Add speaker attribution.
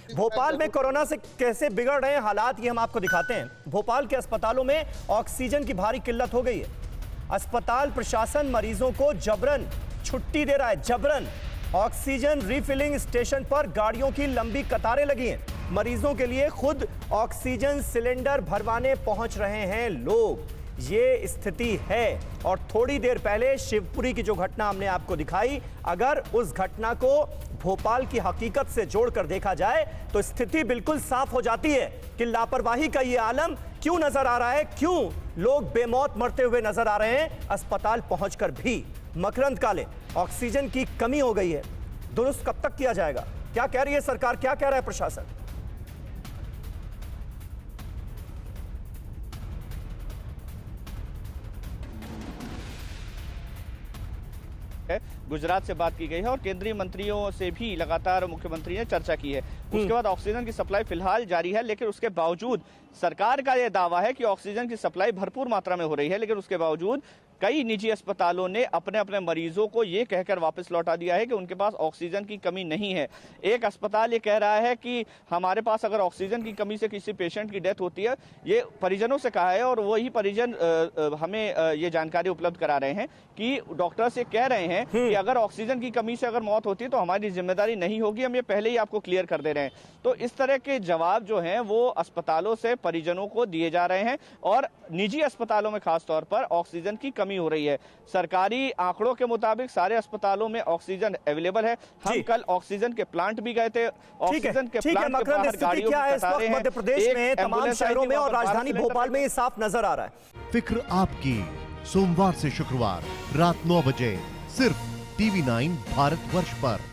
Speaker 1: भोपाल में कोरोना से कैसे बिगड़ रहे हैं हालात, ये हम आपको दिखाते हैं। भोपाल के अस्पतालों में ऑक्सीजन की भारी किल्लत हो गई है। अस्पताल प्रशासन मरीजों को जबरन छुट्टी दे रहा है, जबरन। ऑक्सीजन रिफिलिंग स्टेशन पर गाड़ियों की लंबी कतारें लगी हैं। मरीजों के लिए खुद ऑक्सीजन सिलेंडर भरवाने पहुंच रहे हैं लोग। ये स्थिति है। और थोड़ी देर पहले शिवपुरी की जो घटना हमने आपको दिखाई, अगर उस घटना को भोपाल की हकीकत से जोड़कर देखा जाए तो स्थिति बिल्कुल साफ हो जाती है कि लापरवाही का ये आलम क्यों नजर आ रहा है, क्यों लोग बेमौत मरते हुए नजर आ रहे हैं अस्पताल पहुंचकर भी। मकरंद काले, ऑक्सीजन की कमी हो गई है, दुरुस्त कब तक किया जाएगा? क्या कह रही है सरकार, क्या कह रहा है प्रशासन?
Speaker 2: गुजरात से बात की गई है और केंद्रीय मंत्रियों से भी लगातार मुख्यमंत्री ने चर्चा की है। उसके बाद ऑक्सीजन की सप्लाई फिलहाल जारी है, लेकिन उसके बावजूद सरकार का यह दावा है कि ऑक्सीजन की सप्लाई भरपूर मात्रा में हो रही है, लेकिन उसके बावजूद कई निजी अस्पतालों ने अपने अपने मरीजों को ये कहकर वापस लौटा दिया है कि उनके पास ऑक्सीजन की कमी नहीं है। एक अस्पताल ये कह रहा है कि हमारे पास अगर ऑक्सीजन की कमी से किसी पेशेंट की डेथ होती है, ये परिजनों से कहा है और वही परिजन हमें ये जानकारी उपलब्ध करा रहे हैं कि डॉक्टर से कह रहे हैं कि अगर ऑक्सीजन की कमी से अगर मौत होती है तो हमारी जिम्मेदारी नहीं होगी, हम ये पहले ही आपको क्लियर कर दे रहे हैं। तो इस तरह के जवाब जो हैं वो अस्पतालों से परिजनों को दिए जा रहे हैं और निजी अस्पतालों में खासतौर पर ऑक्सीजन की कमी हो रही है। सरकारी आंकड़ों के मुताबिक सारे अस्पतालों में ऑक्सीजन अवेलेबल है। हम कल ऑक्सीजन के प्लांट भी गए थे। ऑक्सीजन के प्लांट के बाहर गाड़ियों की कतारें हैं।
Speaker 1: मध्य प्रदेश में तमाम शहरों में और राजधानी भोपाल में ये साफ नजर आ रहा है।
Speaker 3: फिक्र आपकी, सोमवार से शुक्रवार रात 9 बजे सिर्फ TV9 भारतवर्ष पर।